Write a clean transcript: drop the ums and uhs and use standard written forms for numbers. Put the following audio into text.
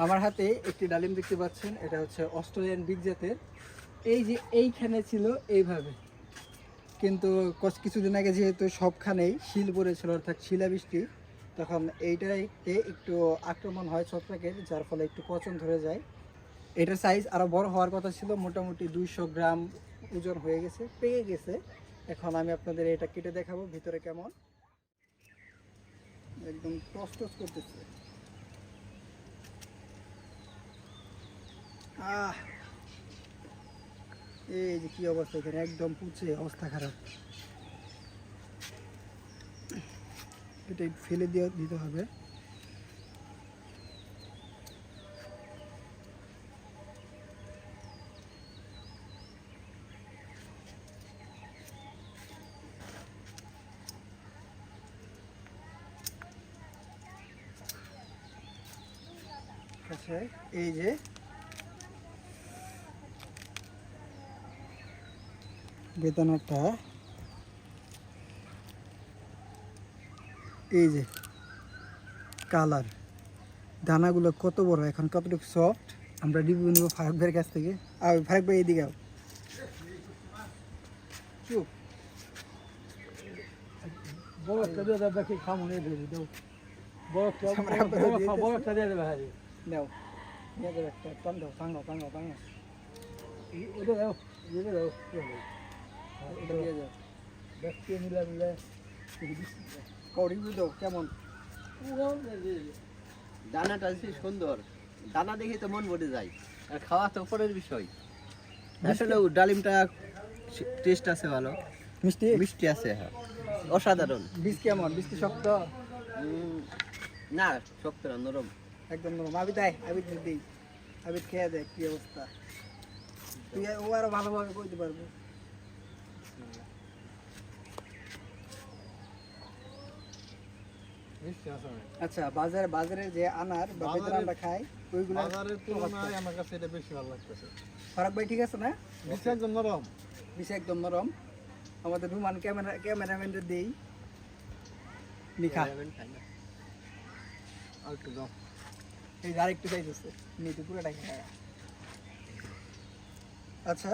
আমার হাতে একটি ডালিম দেখতে পাচ্ছেন, এটা হচ্ছে অস্ট্রেলিয়ান বিগ জাতের। এই যে এইখানে ছিল এইভাবে, কিন্তু কিছুদিন আগে যেহেতু সবখানেই শিল পড়েছিল অর্থাৎ শিলাবৃষ্টি, তখন এইটাতে একটু আক্রমণ হয় ছত্রাকের, যার ফলে একটু পচন ধরে যায়। এটার সাইজ আরও বড় হওয়ার কথা ছিল, মোটামুটি 200 গ্রাম ওজন হয়ে গেছে, পেয়ে গেছে। এখন আমি আপনাদের এটা কেটে দেখাবো ভিতরে কেমন, একদম টস টস করতেছে। এই যে কি অবস্থা, এখানে একদম পুচে অবস্থা খারাপ। এটা ফেলে দিতে হবে। আচ্ছা, এই যে বেদানাটা, এই যে কালার, দানাগুলো কত বড়, এখন কতটুকু সফট। আমরা রিভিউ নেব ফারুক ভাইয়ের কাছ থেকে। আর ফারুক ভাই এদিকে আও, চুপ। বরফটা দিয়ে দেবে কি খামো নিয়ে দিয়ে দেবো। বরফটা দিয়ে দেবে হ্যাঁ। নাও নিয়ে দেবে একটা, টান দাও, টাঙ্গাও টাঙ্গাও টাঙ্গাও, ওটা দাও, দিয়ে দাও। এটা দিয়ে যাও। ব্যক্তি মিলে মিলে রিভিউ দাও কেমন। দানাটা সুন্দর, দানা দেখে তো মন ভরে যায়, আর খাওয়া তো পরের বিষয়। আসলে ডালিমটা টেস্ট আছে ভালো, মিষ্টি মিষ্টি আছে, হ্যাঁ অসাধারণ। বীজ কেমন, বীজ কি শক্ত? না শক্ত না, নরম একদম নরম। আবিদ আয়, আবিদ দিই, আবিদ খেয়ে দেয় কি অবস্থা। তুই ও আরো ভালোভাবে করতে পারবো। আচ্ছা, বাজারে যে আনার বা বেদানা আমরা খাই, ওইগুলো বাজারের তুলনায় আমার কাছে এটা বেশি ভালো লাগতেছে। ফারাক ভাই ঠিক আছে না? বেশি একদম নরম। বিষ একদম নরম। আমাদের রুমান ক্যামেরাম্যানদের দেই, নিখা। আর একটু দাও। এই আরেকটু চাইতেছে, নিতে পুরোটা খায়। আচ্ছা।